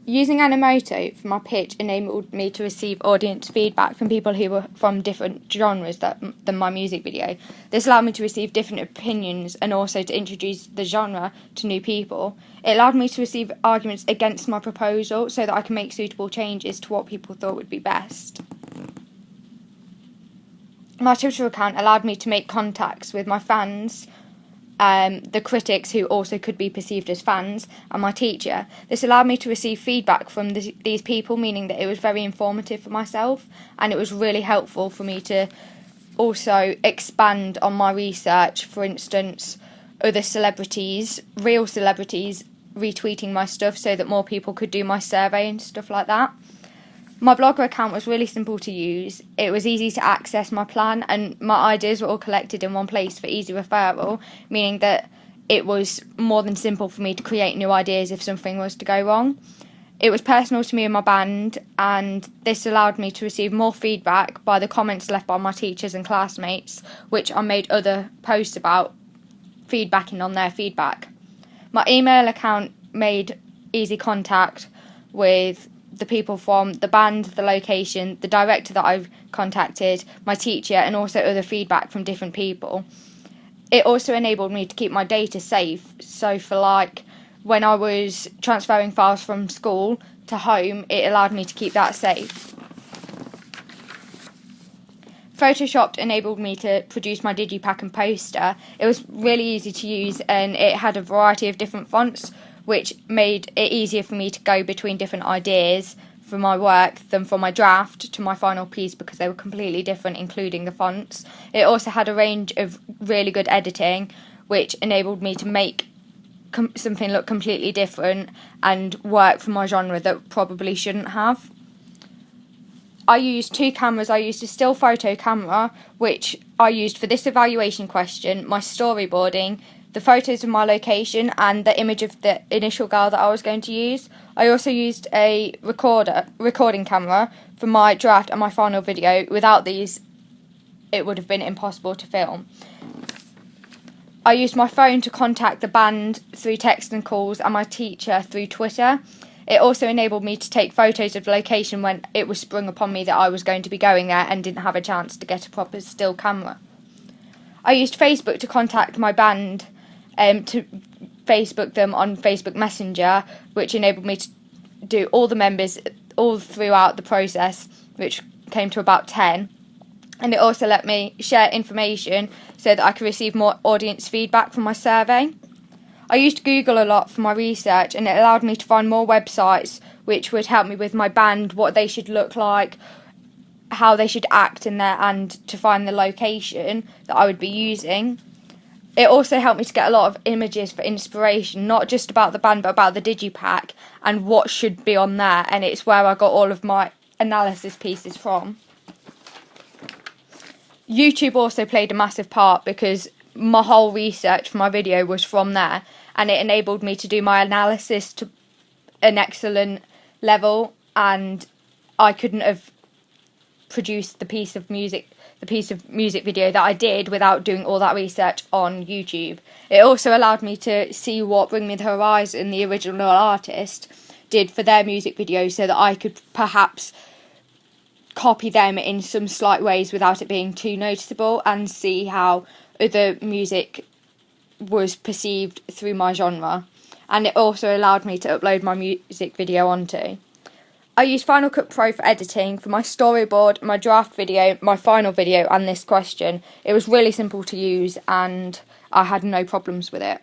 Using Animoto for my pitch enabled me to receive audience feedback from people who were from different genres than my music video. This allowed me to receive different opinions and also to introduce the genre to new people. It allowed me to receive arguments against my proposal so that I can make suitable changes to what people thought would be best. My Twitter account allowed me to make contacts with my fans, the critics who also could be perceived as fans, and my teacher. This allowed me to receive feedback from these people, meaning that it was very informative for myself, and it was really helpful for me to also expand on my research. For instance, other celebrities, real celebrities, retweeting my stuff so that more people could do my survey and stuff like that. My Blogger account was really simple to use. It was easy to access my plan, and my ideas were all collected in one place for easy referral, meaning that it was more than simple for me to create new ideas if something was to go wrong. It was personal to me and my band, and this allowed me to receive more feedback by the comments left by my teachers and classmates, which I made other posts about, feedbacking on their feedback. My email account made easy contact with the people from the band, the location, the director that I've contacted, my teacher, and also other feedback from different people. It also enabled me to keep my data safe. So for when I was transferring files from school to home, it allowed me to keep that safe. Photoshopped enabled me to produce my digipack and poster. It was really easy to use, and it had a variety of different fonts, which made it easier for me to go between different ideas for my work than from my draft to my final piece, because they were completely different, including the fonts. It also had a range of really good editing, which enabled me to make something look completely different and work for my genre that probably shouldn't have. I used two cameras. I used a still photo camera, which I used for this evaluation question, my storyboarding, the photos of my location, and the image of the initial girl that I was going to use. I also used a recording camera for my draft and my final video. Without these, it would have been impossible to film. I used my phone to contact the band through text and calls, and my teacher through Twitter. It also enabled me to take photos of the location when it was sprung upon me that I was going to be going there and didn't have a chance to get a proper still camera. I used Facebook to contact my band, to Facebook them on Facebook Messenger, which enabled me to do all the members all throughout the process, which came to about 10. And it also let me share information so that I could receive more audience feedback from my survey. I used Google a lot for my research, and it allowed me to find more websites which would help me with my band, what they should look like, how they should act in there, and to find the location that I would be using. It also helped me to get a lot of images for inspiration, not just about the band but about the digipack and what should be on there, and it's where I got all of my analysis pieces from. YouTube also played a massive part because my whole research for my video was from there, and it enabled me to do my analysis to an excellent level, and I couldn't have produced the piece of music video that I did without doing all that research on YouTube. It also allowed me to see what Bring Me the Horizon, the original artist, did for their music video, so that I could perhaps copy them in some slight ways without it being too noticeable, and see how other music was perceived through my genre. And it also allowed me to upload my music video onto. I used Final Cut Pro for editing, for my storyboard, my draft video, my final video, and this question. It was really simple to use, and I had no problems with it.